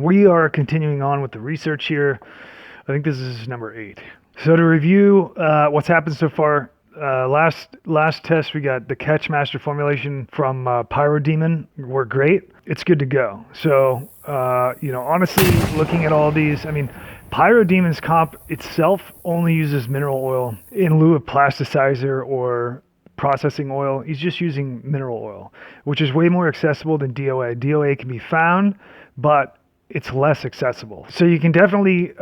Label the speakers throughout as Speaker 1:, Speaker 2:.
Speaker 1: we are continuing on with the research here. I think this is number 8. So to review what's happened so far, last test we got the Catchmaster formulation from Pyrodemon worked great. It's good to go. So honestly, looking at all these, I mean, Pyrodemon's comp itself only uses mineral oil in lieu of plasticizer or processing oil. He's just using mineral oil, which is way more accessible than DOA. DOA can be found, but it's less accessible. So you can definitely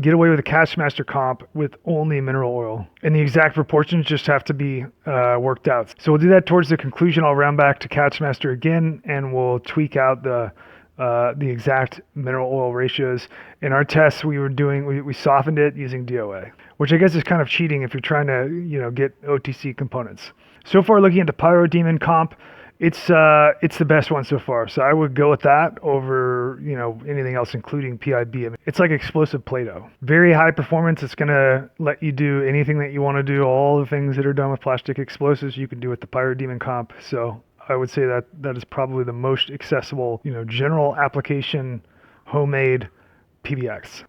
Speaker 1: get away with a Catchmaster comp with only mineral oil. And the exact proportions just have to be worked out. So we'll do that towards the conclusion. I'll round back to Catchmaster again, and we'll tweak out the exact mineral oil ratios. In our tests we softened it using DOA, which I guess is kind of cheating if you're trying to get OTC components. So far, looking at the Pyrodemon comp, it's the best one so far. So I would go with that over anything else, including PIB. I mean, it's like explosive Play-Doh. Very high performance. It's gonna let you do anything that you want to do. All the things that are done with plastic explosives you can do with the Pyrodemon comp. So I would say that is probably the most accessible, general application, homemade PBX.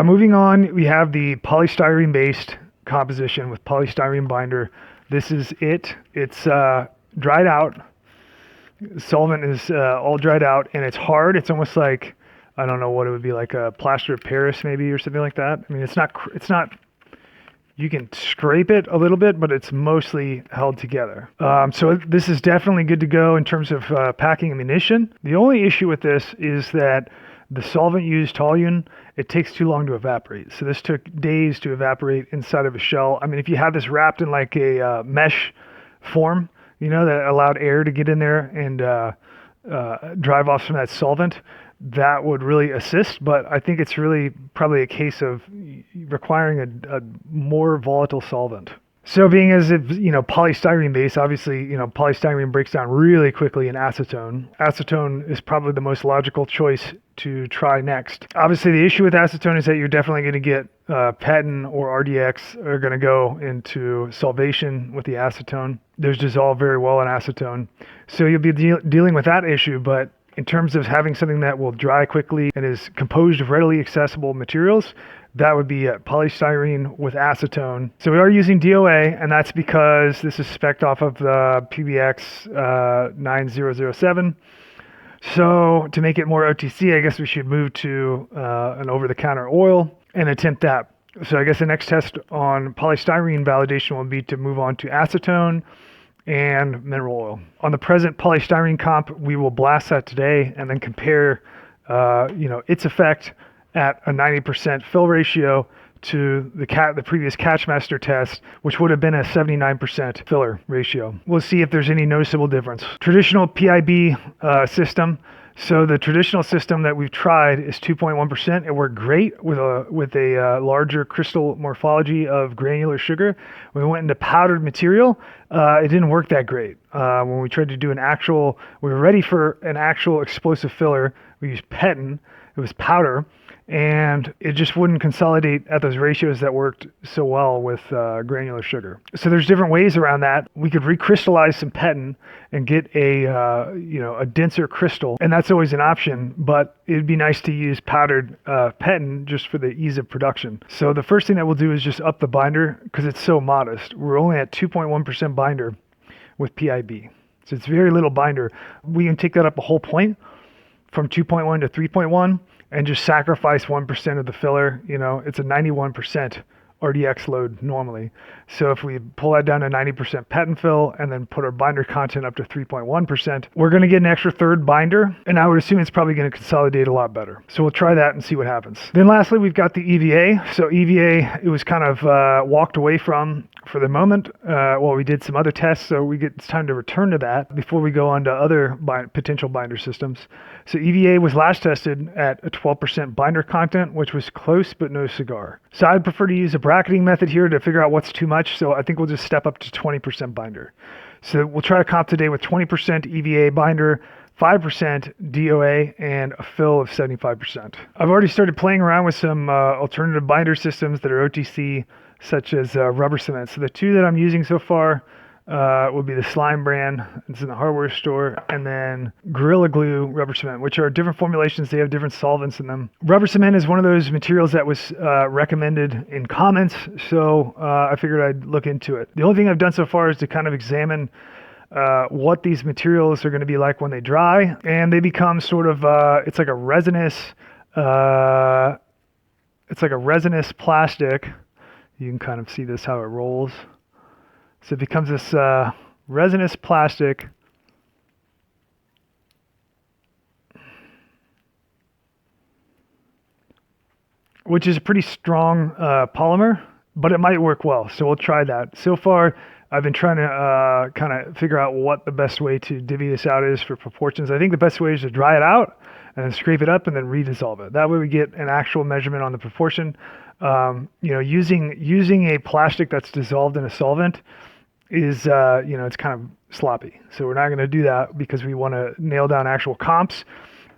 Speaker 1: Moving on, we have the polystyrene-based composition with polystyrene binder. This is it. It's dried out. Solvent is all dried out, and it's hard. It's almost like, I don't know what it would be, like a plaster of Paris maybe, or something like that. I mean, it's not. You can scrape it a little bit, but it's mostly held together. So this is definitely good to go in terms of packing ammunition. The only issue with this is that the solvent used, toluene, it takes too long to evaporate. So this took days to evaporate inside of a shell. I mean, if you have this wrapped in like a mesh form, that allowed air to get in there and drive off some of that solvent, that would really assist. But I think it's really probably a case of requiring a more volatile solvent. So being as if, polystyrene base, obviously, polystyrene breaks down really quickly in acetone. Acetone is probably the most logical choice to try next. Obviously, the issue with acetone is that you're definitely going to get PETN or RDX are going to go into solvation with the acetone. Those dissolve very well in acetone. So you'll be dealing with that issue, but in terms of having something that will dry quickly and is composed of readily accessible materials, that would be polystyrene with acetone. So we are using DOA, and that's because this is spec'd off of the PBX 9007. So to make it more OTC, I guess we should move to an over-the-counter oil and attempt that. So I guess the next test on polystyrene validation will be to move on to acetone and mineral oil. On the present polystyrene comp, we will blast that today and then compare its effect at a 90% fill ratio to the previous Catchmaster test, which would have been a 79% filler ratio. We'll see if there's any noticeable difference. Traditional PIB system. So the traditional system that we've tried is 2.1%. It worked great with a larger crystal morphology of granular sugar. When we went into powdered material, it didn't work that great. When we tried to do we were ready for an actual explosive filler. We used PETN. It was powder. And it just wouldn't consolidate at those ratios that worked so well with granular sugar. So there's different ways around that. We could recrystallize some PETN and get a denser crystal, and that's always an option. But it'd be nice to use powdered PETN just for the ease of production. So the first thing that we'll do is just up the binder because it's so modest. We're only at 2.1% binder with PIB, so it's very little binder. We can take that up a whole point from 2.1 to 3.1. And just sacrifice 1% of the filler. It's a 91% RDX load normally. So if we pull that down to 90% PETN fill and then put our binder content up to 3.1%, we're going to get an extra third binder. And I would assume it's probably going to consolidate a lot better. So we'll try that and see what happens. Then lastly, we've got the EVA. So EVA, it was kind of walked away from for the moment. We did some other tests, so it's time to return to that before we go on to other potential binder systems. So EVA was last tested at a 12% binder content, which was close but no cigar. So I'd prefer to use a bracketing method here to figure out what's too much. So I think we'll just step up to 20% binder. So we'll try to comp today with 20% EVA binder, 5% DOA, and a fill of 75%. I've already started playing around with some alternative binder systems that are OTC, such as rubber cement. So the two that I'm using so far, would be the Slime brand. It's in the hardware store. And then Gorilla Glue rubber cement, which are different formulations. They have different solvents in them. Rubber cement is one of those materials that was recommended in comments, so I figured I'd look into it. The only thing I've done so far is to kind of examine what these materials are going to be like when they dry, and they become sort of it's like a resinous plastic. You can kind of see this how it rolls. So it becomes this resinous plastic, which is a pretty strong polymer, but it might work well. So we'll try that. So far, I've been trying to kind of figure out what the best way to divvy this out is for proportions. I think the best way is to dry it out and then scrape it up and then redissolve it. That way we get an actual measurement on the proportion. Using a plastic that's dissolved in a solvent is, it's kind of sloppy. So we're not going to do that because we want to nail down actual comps.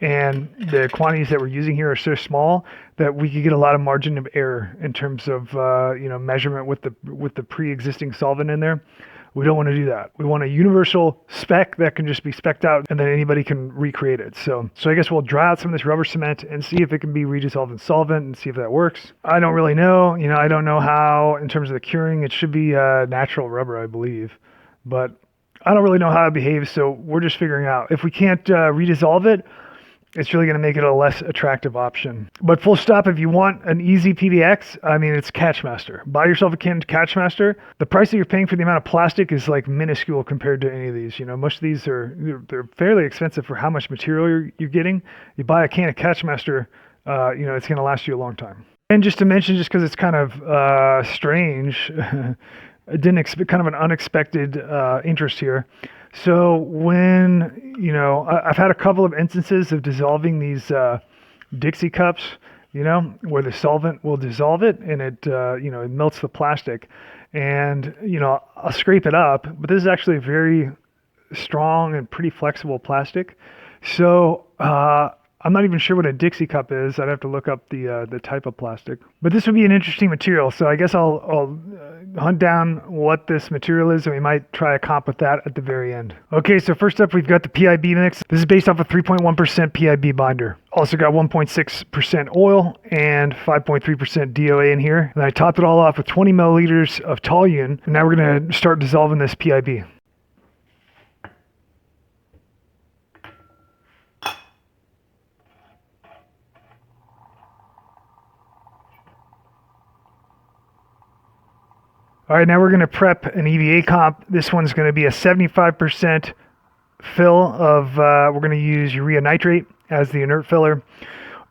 Speaker 1: And the quantities that we're using here are so small that we could get a lot of margin of error in terms of measurement with the pre-existing solvent in there. We don't want to do that. We want a universal spec that can just be spec'd out and then anybody can recreate it. So I guess we'll dry out some of this rubber cement and see if it can be redissolved in solvent and see if that works. I don't really know. I don't know how, in terms of the curing, it should be natural rubber, I believe. But I don't really know how it behaves, so we're just figuring out. If we can't redissolve it, it's really going to make it a less attractive option. But full stop, if you want an easy PBX, it's Catchmaster. Buy yourself a can Catchmaster. The price that you're paying for the amount of plastic is like minuscule compared to any of these. Most of these they're fairly expensive for how much material you're getting. You buy a can of Catchmaster, it's going to last you a long time. And just to mention, just because it's kind of strange, I didn't expect kind of an unexpected interest here. So when, I've had a couple of instances of dissolving these Dixie cups, where the solvent will dissolve it and it melts the plastic. And, I'll scrape it up, but this is actually a very strong and pretty flexible plastic. So I'm not even sure what a Dixie cup is. I'd have to look up the type of plastic. But this would be an interesting material. So I guess I'll hunt down what this material is, and we might try a comp with that at the very end. Okay, so first up, we've got the PIB mix. This is based off a 3.1% PIB binder. Also got 1.6% oil and 5.3% DOA in here. And I topped it all off with 20 milliliters of toluene. And now we're going to start dissolving this PIB. All right, now we're going to prep an EVA comp. This one's going to be a 75% fill of, we're going to use urea nitrate as the inert filler.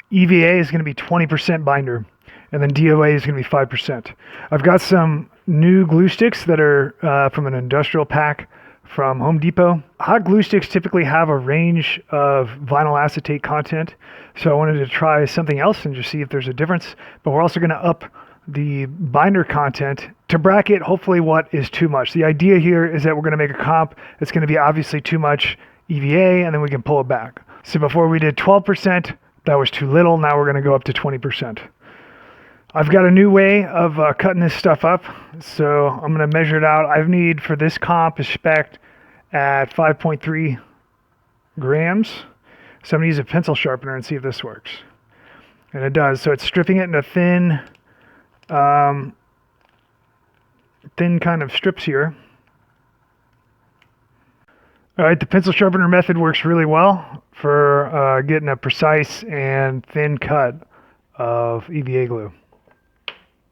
Speaker 1: EVA is going to be 20% binder, and then DOA is going to be 5%. I've got some new glue sticks that are from an industrial pack from Home Depot. Hot glue sticks typically have a range of vinyl acetate content, so I wanted to try something else and just see if there's a difference, but we're also going to up the binder content to bracket hopefully what is too much. The idea here is that we're going to make a comp that's going to be obviously too much EVA, and then we can pull it back. So before we did 12%, that was too little. Now we're going to go up to 20%. I've got a new way of cutting this stuff up, so I'm going to measure it out. I need for this comp is spec'd at 5.3 grams. So I'm going to use a pencil sharpener and see if this works. And it does. So it's stripping it into thin kind of strips here. All right, the pencil sharpener method works really well for getting a precise and thin cut of EVA glue.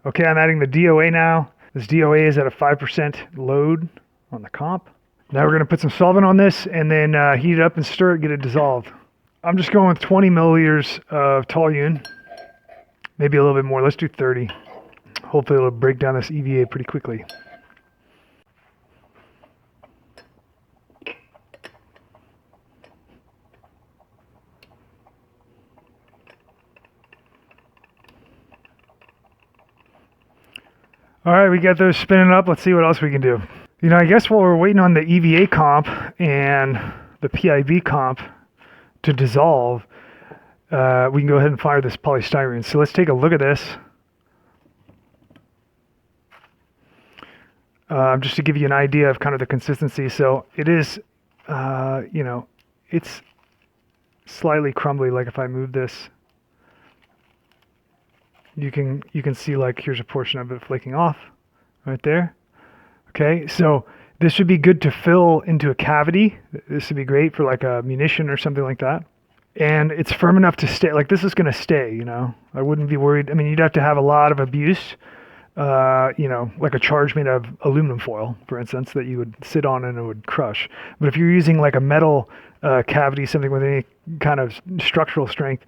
Speaker 1: Okay, I'm adding the DOA now. This DOA is at a 5% load on the comp. Now we're going to put some solvent on this and then heat it up and stir it, get it dissolved. I'm just going with 20 milliliters of toluene, maybe a little bit more. Let's do 30. Hopefully it'll break down this EVA pretty quickly. All right, we got those spinning up. Let's see what else we can do. I guess while we're waiting on the EVA comp and the PIB comp to dissolve, we can go ahead and fire this polystyrene. So let's take a look at this. just to give you an idea of kind of the consistency. So it is, it's slightly crumbly. Like if I move this, you can see like here's a portion of it flaking off right there. Okay, so this should be good to fill into a cavity. This would be great for like a munition or something like that. And it's firm enough to stay. Like this is going to stay, I wouldn't be worried. I mean, you'd have to have a lot of abuse, like a charge made of aluminum foil, for instance, that you would sit on and it would crush. But if you're using like a metal cavity, something with any kind of structural strength,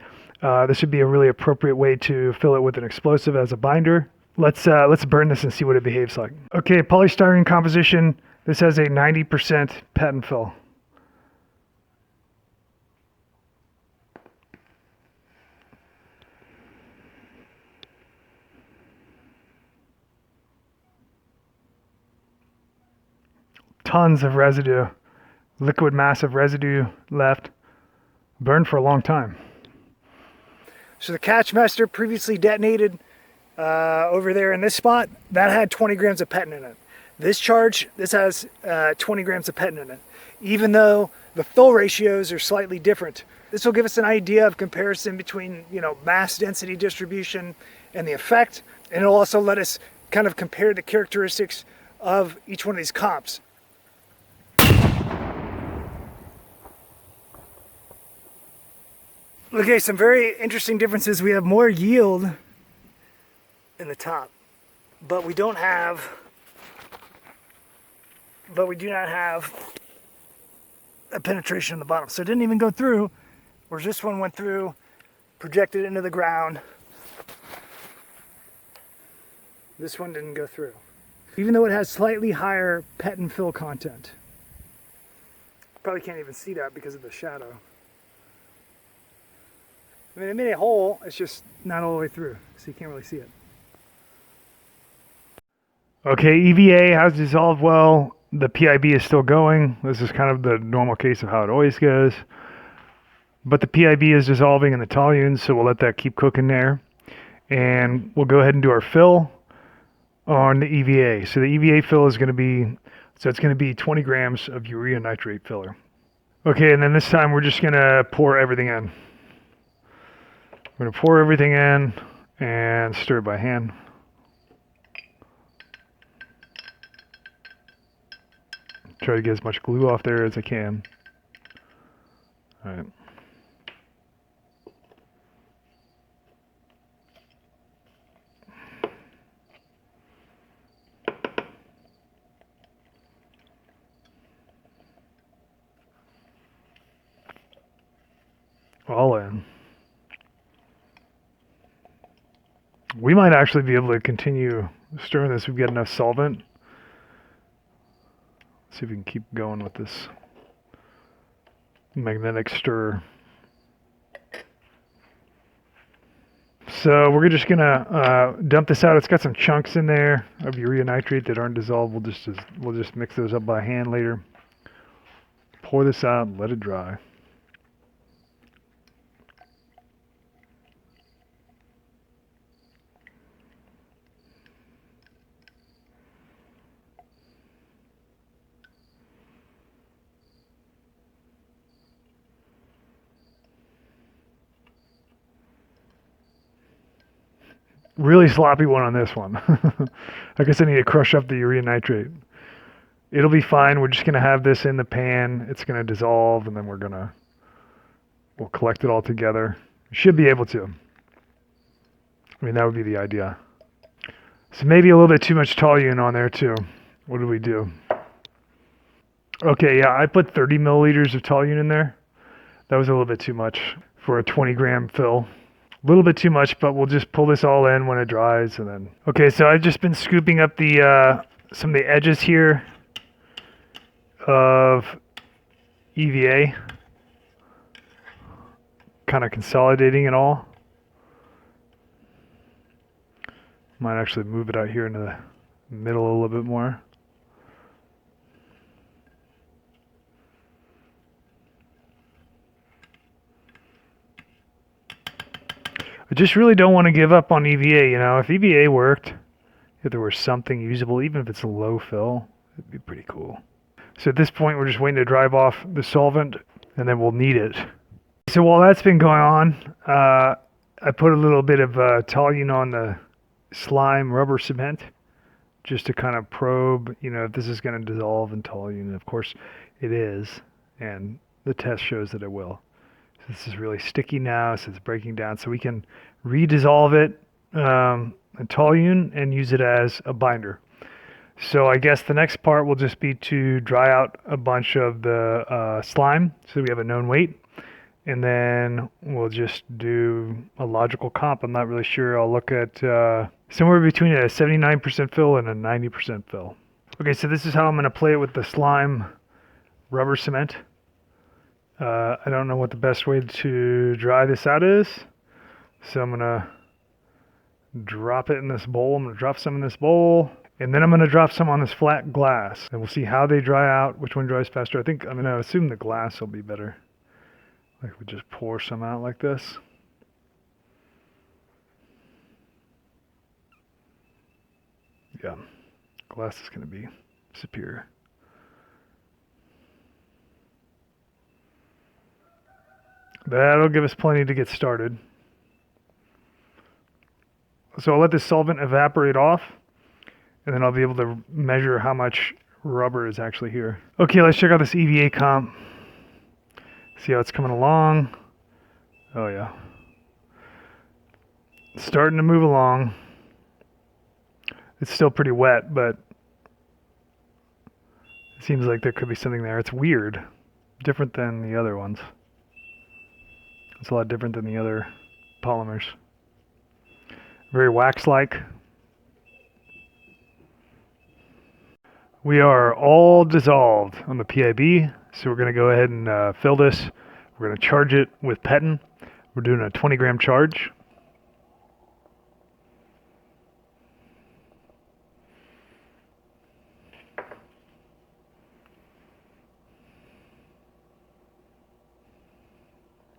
Speaker 1: this would be a really appropriate way to fill it with an explosive as a binder. Let's burn this and see what it behaves like. Okay, polystyrene composition. This has a 90% patent fill. Tons of residue, liquid massive residue left. Burned for a long time. So the Catchmaster previously detonated over there in this spot, that had 20 grams of petin in it. This has 20 grams of petin in it. Even though the fill ratios are slightly different, this will give us an idea of comparison between mass density distribution and the effect, and it'll also let us kind of compare the characteristics of each one of these comps. Okay, some very interesting differences. We have more yield in the top, but we do not have a penetration in the bottom. So it didn't even go through, whereas this one went through, projected into the ground. This one didn't go through. Even though it has slightly higher petin fill content. Probably can't even see that because of the shadow. I mean, it made a hole, it's just not all the way through, so you can't really see it. Okay, EVA has dissolved well. The PIB is still going. This is kind of the normal case of how it always goes. But the PIB is dissolving in the toluene, so we'll let that keep cooking there. And we'll go ahead and do our fill on the EVA. So the EVA fill is going to be, it's going to be 20 grams of urea nitrate filler. Okay, and then this time we're just going to pour everything in. We're going to pour everything in and stir it by hand. Try to get as much glue off there as I can. All right. All in. We might actually be able to continue stirring this. We've got enough solvent. Let's see if we can keep going with this magnetic stir. So we're just gonna dump this out. It's got some chunks in there of urea nitrate that aren't dissolved. We'll just mix those up by hand later. Pour this out and let it dry. Really sloppy one on this one. I guess I need to crush up the urea nitrate. It'll be fine. We're just going to have this in the pan. It's going to dissolve, and then we'll collect it all together. Should be able to. I mean, that would be the idea. So maybe a little bit too much toluene on there too. What do we do? Okay, yeah, I put 30 milliliters of toluene in there. That was a little bit too much for a 20 gram fill. A little bit too much, but we'll just pull this all in when it dries, and then. Okay, so I've just been scooping up the some of the edges here of EVA, kind of consolidating it all. Might actually move it out here into the middle a little bit more. I just really don't want to give up on EVA. If EVA worked, if there was something usable, even if it's a low fill, it'd be pretty cool. So at this point, we're just waiting to drive off the solvent, and then we'll knead it. So while that's been going on, I put a little bit of toluene on the slime rubber cement just to kind of probe, if this is going to dissolve in toluene. And of course, it is, and the test shows that it will. So this is really sticky now, so it's breaking down. So we can redissolve it in toluene and use it as a binder. So I guess the next part will just be to dry out a bunch of the slime so we have a known weight. And then we'll just do a logical comp. I'm not really sure. I'll look at somewhere between a 79% fill and a 90% fill. Okay, so this is how I'm going to play it with the slime rubber cement. I don't know what the best way to dry this out is. So I'm going to drop it in this bowl. I'm going to drop some in this bowl. And then I'm going to drop some on this flat glass. And we'll see how they dry out, which one dries faster. I think I'm going to assume the glass will be better. Like we just pour some out like this. Yeah, glass is going to be superior. That'll give us plenty to get started. So I'll let this solvent evaporate off, and then I'll be able to measure how much rubber is actually here. Okay, let's check out this EVA comp. See how it's coming along. Oh yeah. It's starting to move along. It's still pretty wet, but it seems like there could be something there. It's weird. Different than the other ones. It's a lot different than the other polymers. Very wax-like. We are all dissolved on the PIB, so we're going to go ahead and fill this. We're going to charge it with Petin. We're doing a 20-gram charge.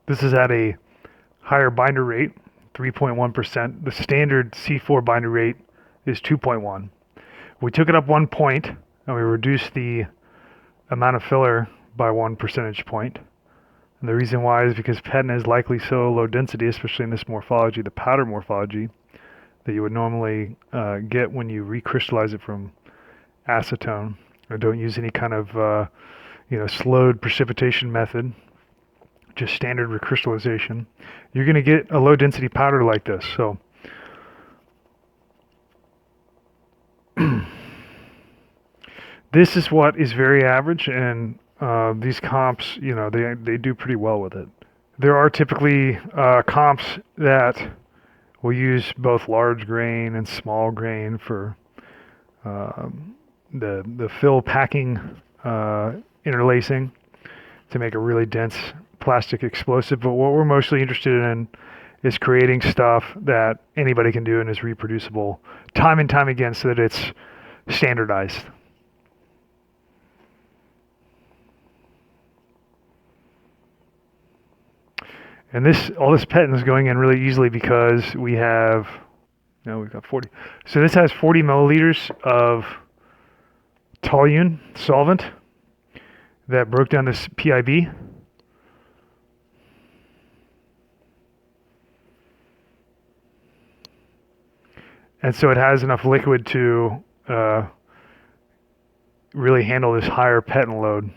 Speaker 1: This is at a higher binder rate, 3.1%. The standard C4 binder rate is 2.1. We took it up 1 point, and we reduced the amount of filler by 1 percentage point. And the reason why is because Petin is likely so low density, especially in this morphology, the powder morphology, that you would normally get when you recrystallize it from acetone, or don't use any kind of slowed precipitation method, just standard recrystallization. You're going to get a low density powder like this. So this is what is very average, and these comps, they do pretty well with it. There are typically comps that will use both large grain and small grain for the fill packing interlacing to make a really dense plastic explosive. But what we're mostly interested in is creating stuff that anybody can do and is reproducible time and time again so that it's standardized. And all this Petin is going in really easily because we've got 40. So this has 40 milliliters of toluene solvent that broke down this PIB. And so it has enough liquid to really handle this higher Petin load.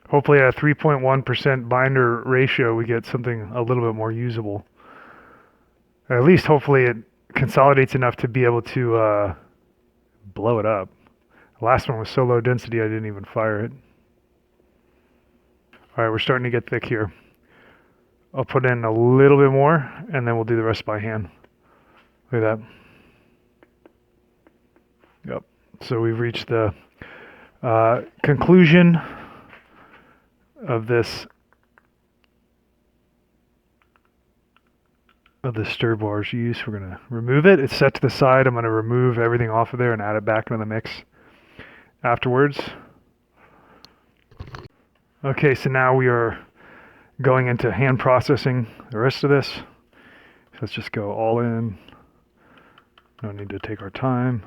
Speaker 1: Hopefully at a 3.1% binder ratio, we get something a little bit more usable. At least hopefully it consolidates enough to be able to blow it up. The last one was so low density I didn't even fire it. All right, we're starting to get thick here. I'll put in a little bit more, and then we'll do the rest by hand. Look at that. Yep. So we've reached the conclusion of this stir bar's use. We're going to remove it. It's set to the side. I'm going to remove everything off of there and add it back into the mix afterwards. Okay, so now we are going into hand processing the rest of this. So let's just go all in No need to take our time.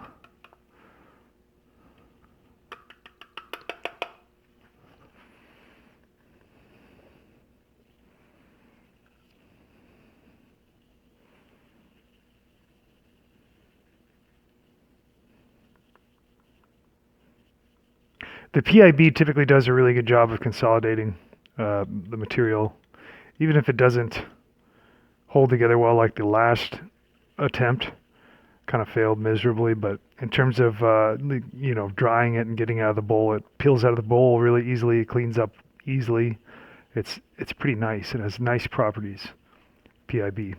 Speaker 1: The PIB typically does a really good job of consolidating the material, even if it doesn't hold together well like the last attempt. Kind of failed miserably, but in terms of drying it and getting out of the bowl, it peels out of the bowl really easily, it cleans up easily. It's pretty nice. It has nice properties. PIB.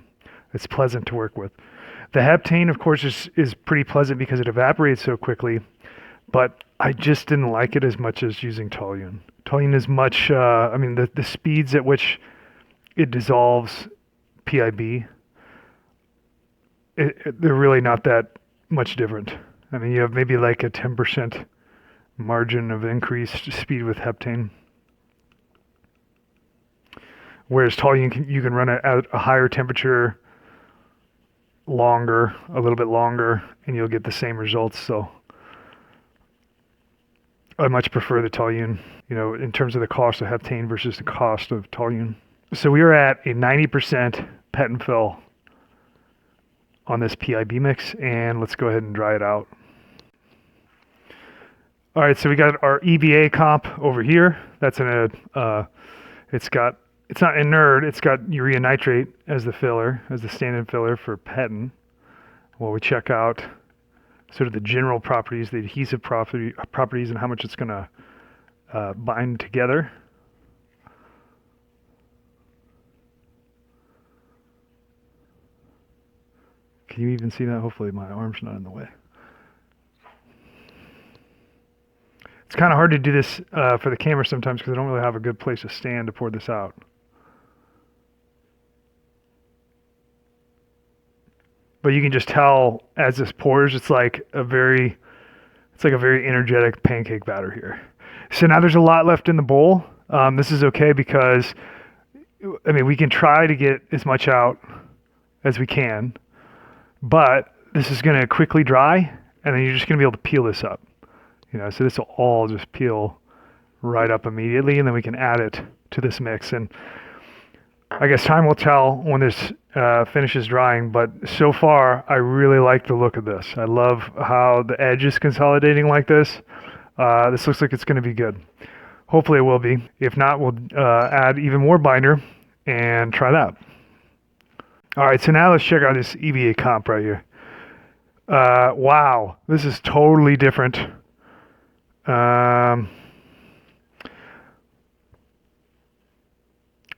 Speaker 1: It's pleasant to work with. The heptane, of course, is pretty pleasant because it evaporates so quickly, but I just didn't like it as much as using toluene. Toluene is much, the speeds at which it dissolves PIB, they're really not that much different. I mean, you have maybe like a 10% margin of increased speed with heptane. Whereas toluene, you can run it at a higher temperature longer, a little bit longer, and you'll get the same results. So I much prefer the toluene, in terms of the cost of heptane versus the cost of toluene. So we are at a 90% pet and fill on this PIB mix, and let's go ahead and dry it out. All right, so we got our EVA comp over here. That's it's not inert, it's got urea nitrate as the filler, as the stand-in filler for petin. Well, we check out sort of the general properties, the adhesive properties, and how much it's going to bind together. Can you even see that? Hopefully my arm's not in the way. It's kind of hard to do this for the camera sometimes because I don't really have a good place to stand to pour this out. But you can just tell as this pours, it's like a very energetic pancake batter here. So now there's a lot left in the bowl. This is okay because, we can try to get as much out as we can, but this is going to quickly dry, and then you're just going to be able to peel this up. So this will all just peel right up immediately, and then we can add it to this mix. And I guess time will tell when this finishes drying, but so far I really like the look of this. I love how the edge is consolidating like this. This looks like it's going to be good. Hopefully it will be. If not, we'll add even more binder and try that. All right, so now let's check out this EVA comp right here. Wow, this is totally different.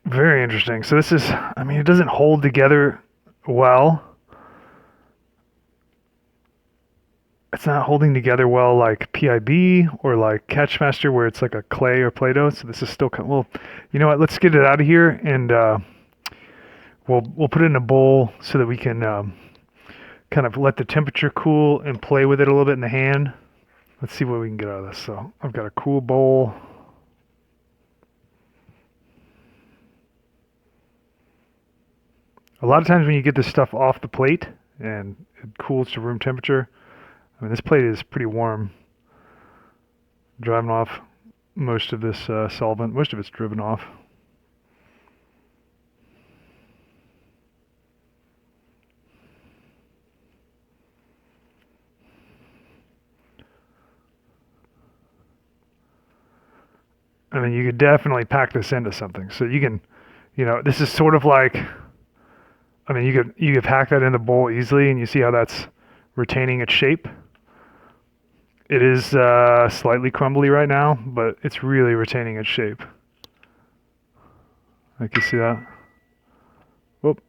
Speaker 1: Very interesting. So this is, it doesn't hold together well. It's not holding together well like PIB or like Catchmaster where it's like a clay or Play-Doh. So this is still, well, you know what? Let's get it out of here and we'll put it in a bowl so that we can kind of let the temperature cool and play with it a little bit in the hand. Let's see what we can get out of this. So I've got a cool bowl. A lot of times when you get this stuff off the plate and it cools to room temperature, this plate is pretty warm. Driving off most of this solvent. Most of it's driven off. You could definitely pack this into something. So you can, this is sort of like, you could pack that in the bowl easily, and you see how that's retaining its shape. It is slightly crumbly right now, but it's really retaining its shape. Like you see that? Whoop.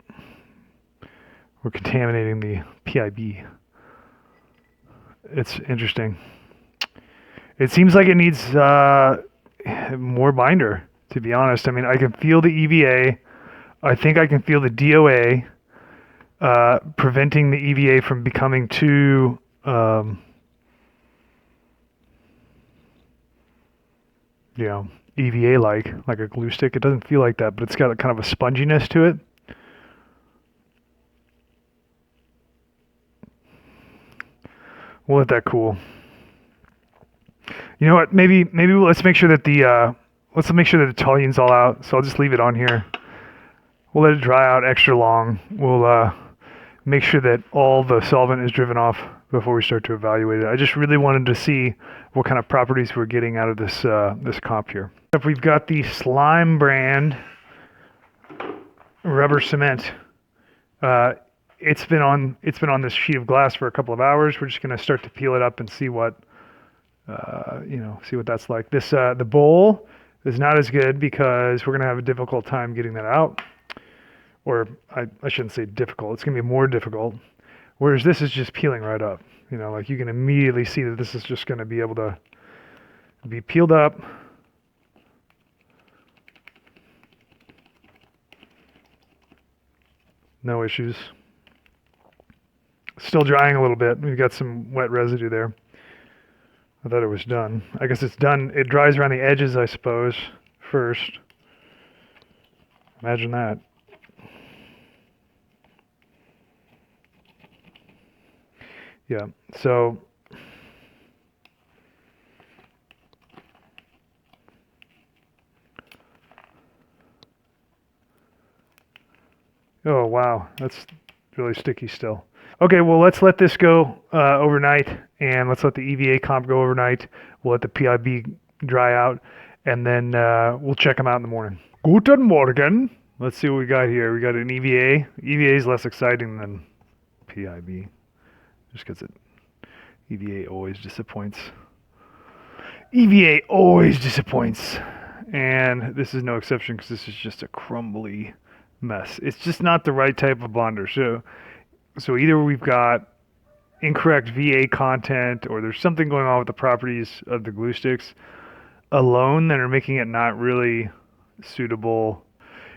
Speaker 1: We're contaminating the PIB. It's interesting. It seems like it needs more binder, to be honest. I can feel the EVA. I think I can feel the DOA preventing the EVA from becoming too EVA like a glue stick. It doesn't feel like that, but it's got kind of a sponginess to it. We'll let that cool. You know what? Maybe let's make sure that the toluene's all out. So I'll just leave it on here. We'll let it dry out extra long. We'll make sure that all the solvent is driven off before we start to evaluate it. I just really wanted to see what kind of properties we're getting out of this comp here. If we've got the Slime brand rubber cement, it's been on this sheet of glass for a couple of hours. We're just going to start to peel it up and see what see what that's like. This the bowl is not as good because we're going to have a difficult time getting that out. Or I shouldn't say difficult. It's going to be more difficult. Whereas this is just peeling right up. Like you can immediately see that this is just going to be able to be peeled up. No issues. Still drying a little bit. We've got some wet residue there. I thought it was done. I guess it's done. It dries around the edges, I suppose, first. Imagine that. Yeah, so oh wow, that's really sticky still. Okay, well let's let this go overnight, and let's let the EVA comp go overnight. We'll let the PIB dry out, and then we'll check them out in the morning. Guten Morgen. Let's see what we got here. We got an EVA. EVA is less exciting than PIB. Just because EVA always disappoints. EVA always disappoints. And this is no exception because this is just a crumbly mess. It's just not the right type of bonder. So either we've got incorrect VA content or there's something going on with the properties of the glue sticks alone that are making it not really suitable.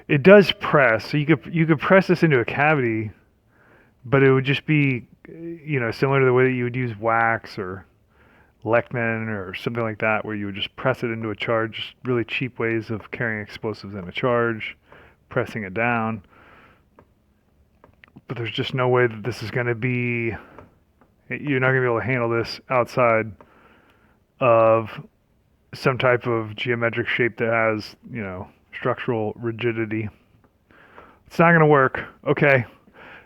Speaker 1: It does press. So you could press this into a cavity, but it would just be similar to the way that you would use wax or Leckman or something like that, where you would just press it into a charge. Really cheap ways of carrying explosives in a charge, pressing it down. But there's just no way that this is going to be, you're not going to be able to handle this outside of some type of geometric shape that has, structural rigidity. It's not going to work. Okay.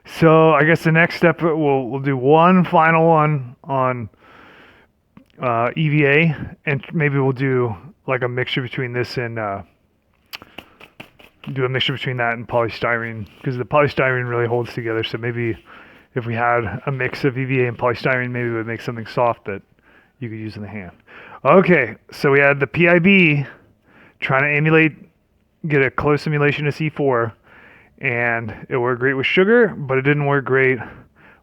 Speaker 1: So I guess the next step, we'll do one final one on EVA, and maybe we'll do like a mixture between this and do a mixture between that and polystyrene, because the polystyrene really holds together. So maybe if we had a mix of EVA and polystyrene, maybe it would make something soft that you could use in the hand. Okay, so we had the PIB trying to get a close emulation of C4. And it worked great with sugar, but it didn't work great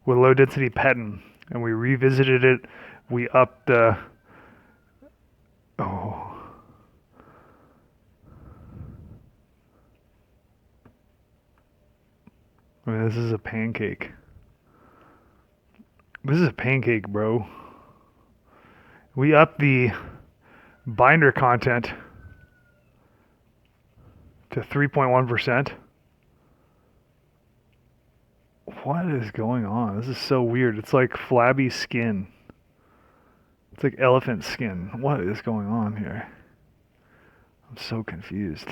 Speaker 1: with low density petin. And we revisited it. We upped the, I mean, this is a pancake. This is a pancake, bro. We upped the binder content to 3.1%. What is going on? This is so weird. It's like flabby skin. It's like elephant skin. What is going on here? I'm so confused.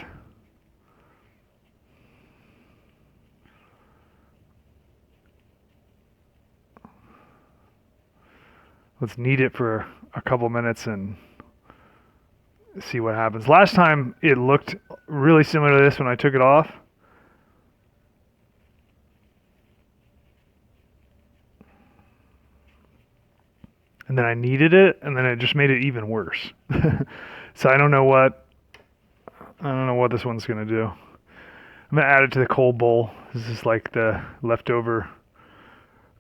Speaker 1: Let's knead it for a couple minutes and see what happens. Last time it looked really similar to this when I took it off. And then I kneaded it, and then it just made it even worse. So I don't know what this one's gonna do. I'm gonna add it to the cold bowl. This is like the leftover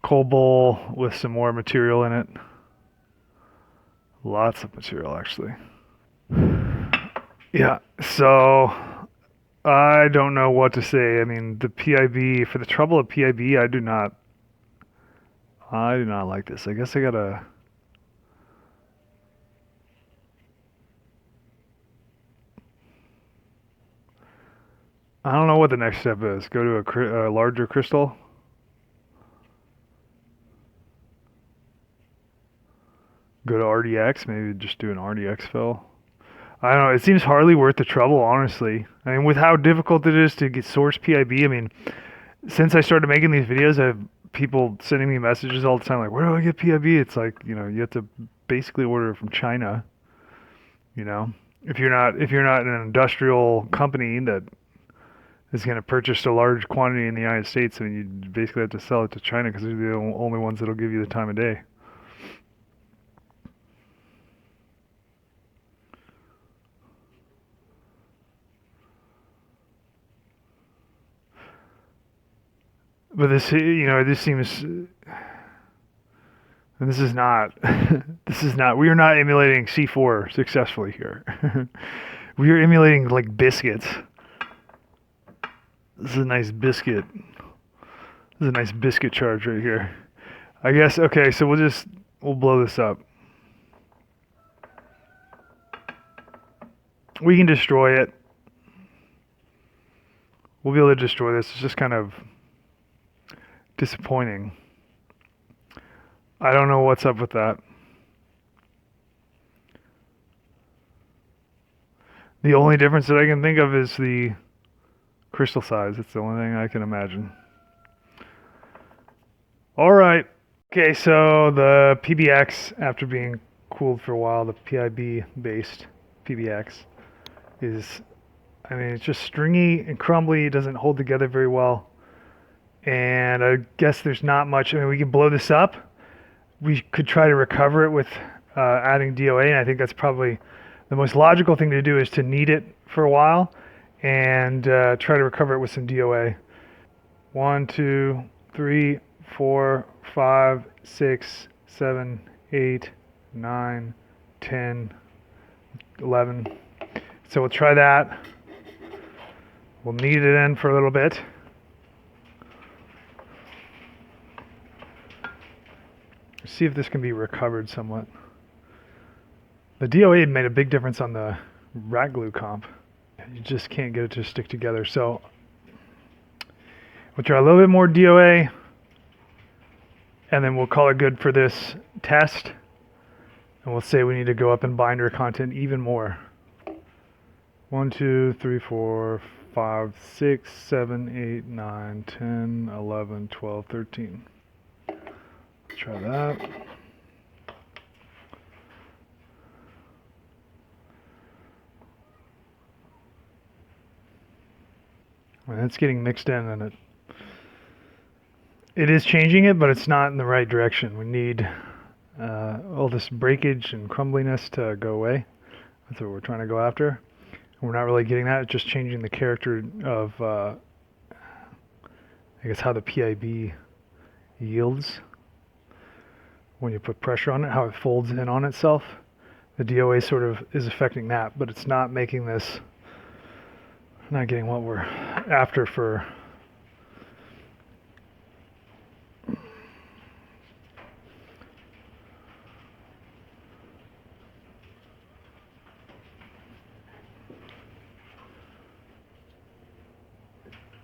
Speaker 1: cold bowl with some more material in it. Lots of material, actually. Yeah, so I don't know what to say. I mean, the PIB, for the trouble of PIB, I do not like this. I guess I gotta. I don't know what the next step is. Go to a larger crystal. Go to RDX, maybe just do an RDX fill. I don't know. It seems hardly worth the trouble, honestly. I mean, with how difficult it is to get source PIB. I mean, since I started making these videos, I have people sending me messages all the time, like, "Where do I get PIB?" It's like, you have to basically order it from China. If you're not an industrial company that is going to purchase a large quantity in the United States, I mean, you basically have to sell it to China because they're the only ones that'll give you the time of day. But this seems, and this is not, we are not emulating C4 successfully here. We are emulating like biscuits. This is a nice biscuit. This is a nice biscuit charge right here. I guess, okay, so we'll blow this up. We can destroy it. We'll be able to destroy this. It's just kind of disappointing. I don't know what's up with that. The only difference that I can think of is the crystal size. It's the only thing I can imagine. All right. Okay, so the PBX, after being cooled for a while, the PIB-based PBX is, I mean, it's just stringy and crumbly. It doesn't hold together very well. And I guess there's not much. I mean, we can blow this up. We could try to recover it with adding DOA, and I think that's probably the most logical thing to do, is to knead it for a while and try to recover it with some DOA. 1, 2, 3, 4, 5, 6, 7, 8, 9, 10, 11. So we'll try that. We'll knead it in for a little bit. See if this can be recovered somewhat. The DOA made a big difference on the rat glue comp. You just can't get it to stick together. So we'll try a little bit more DOA, and then we'll call it good for this test. And we'll say we need to go up in binder content even more. 1, 2, 3, 4, 5, 6, 7, 8, 9, 10, 11, 12, 13. Try that. And it's getting mixed in, and it is changing it, but it's not in the right direction. We need all this breakage and crumbliness to go away. That's what we're trying to go after. We're not really getting that. It's just changing the character of, I guess, how the PIB yields when you put pressure on it, how it folds in on itself. The DOA sort of is affecting that, but it's not making this, not getting what we're after for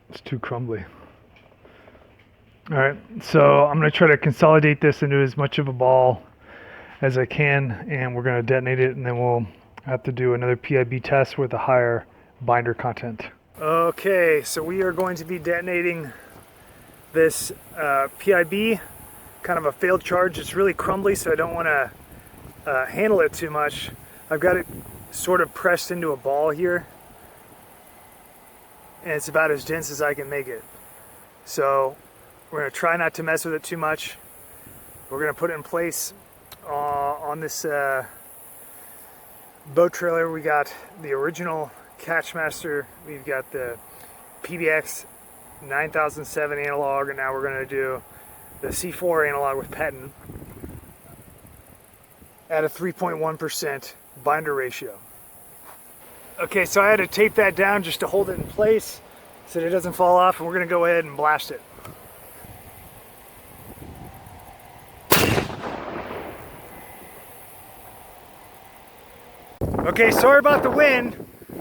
Speaker 1: it's too crumbly. All right, so I'm going to try to consolidate this into as much of a ball as I can, and we're going to detonate it, and then we'll have to do another PIB test with a higher binder content. Okay, so we are going to be detonating this PIB, kind of a failed charge. It's really crumbly, so I don't want to handle it too much. I've got it sort of pressed into a ball here, and it's about as dense as I can make it. So we're going to try not to mess with it too much. We're going to put it in place on this boat trailer. We got the original Catchmaster. We've got the PBX 9007 analog, and now we're going to do the C4 analog with patent at a 3.1% binder ratio. Okay, so I had to tape that down just to hold it in place so that it doesn't fall off, and we're going to go ahead and blast it. Okay, sorry about the wind.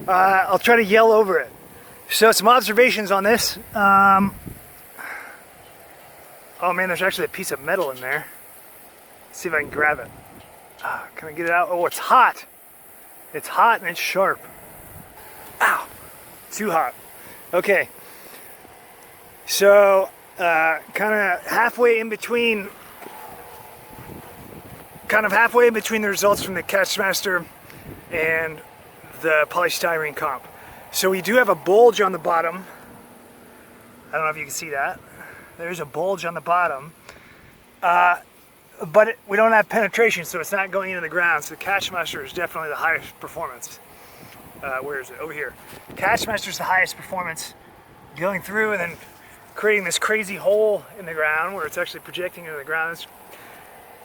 Speaker 1: I'll try to yell over it. So some observations on this. Oh man, there's actually a piece of metal in there. Let's see if I can grab it. Can I get it out? Oh, it's hot. It's hot and it's sharp. Ow, too hot. Okay, so kind of halfway in between the results from the Catchmaster and the polystyrene comp. So we do have a bulge on the bottom. I don't know if you can see that. There's a bulge on the bottom. But we don't have penetration, so it's not going into the ground. So the Catchmaster is definitely the highest performance. Where is it? Over here. Catchmaster is the highest performance, going through and then creating this crazy hole in the ground where it's actually projecting into the ground. It's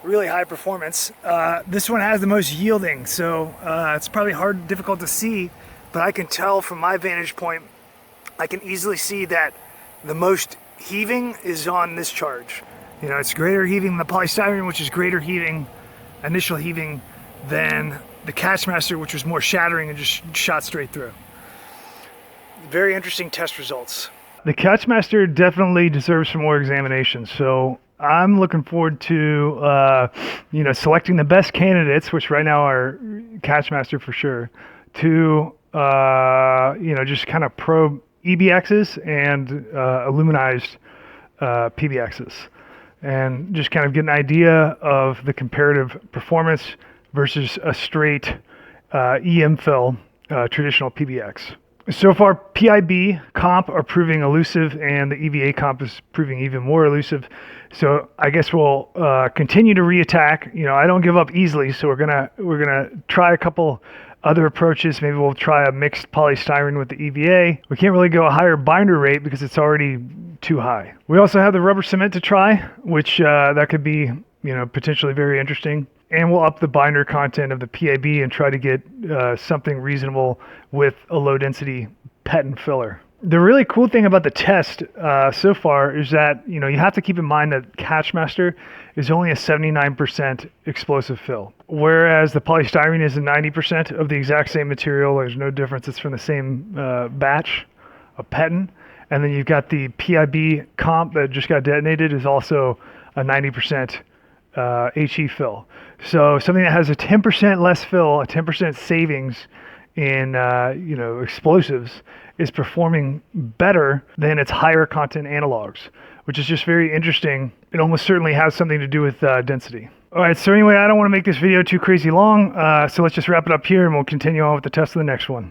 Speaker 1: really high performance. This one has the most yielding, so it's probably difficult to see, but I can tell from my vantage point, I can easily see that the most heaving is on this charge. You know, it's greater heaving than the polystyrene, which is greater heaving, initial heaving, than the Catchmaster, which was more shattering and just shot straight through. Very interesting test results. The Catchmaster definitely deserves some more examination. So I'm looking forward to, selecting the best candidates, which right now are Catchmaster for sure, to, just kind of probe EBXs and aluminized PBXs. And just kind of get an idea of the comparative performance versus a straight EM fill traditional PBX. So far, PIB comp are proving elusive, and the EVA comp is proving even more elusive. So I guess we'll continue to reattack. You know, I don't give up easily, so we're gonna try a couple other approaches. Maybe we'll try a mixed polystyrene with the EVA. We can't really go a higher binder rate because it's already too high. We also have the rubber cement to try, which that could be, potentially very interesting. And we'll up the binder content of the PAB and try to get something reasonable with a low density patent filler. The really cool thing about the test so far is that, you have to keep in mind that Catchmaster is only a 79% explosive fill, whereas the polystyrene is a 90% of the exact same material. There's no difference. It's from the same batch of patent. And then you've got the PIB comp that just got detonated is also a 90% HE fill. So something that has a 10% less fill, a 10% savings in explosives is performing better than its higher content analogs, which is just very interesting. It almost certainly has something to do with density. All right, so anyway, I don't want to make this video too crazy long, so let's just wrap it up here and we'll continue on with the test of the next one.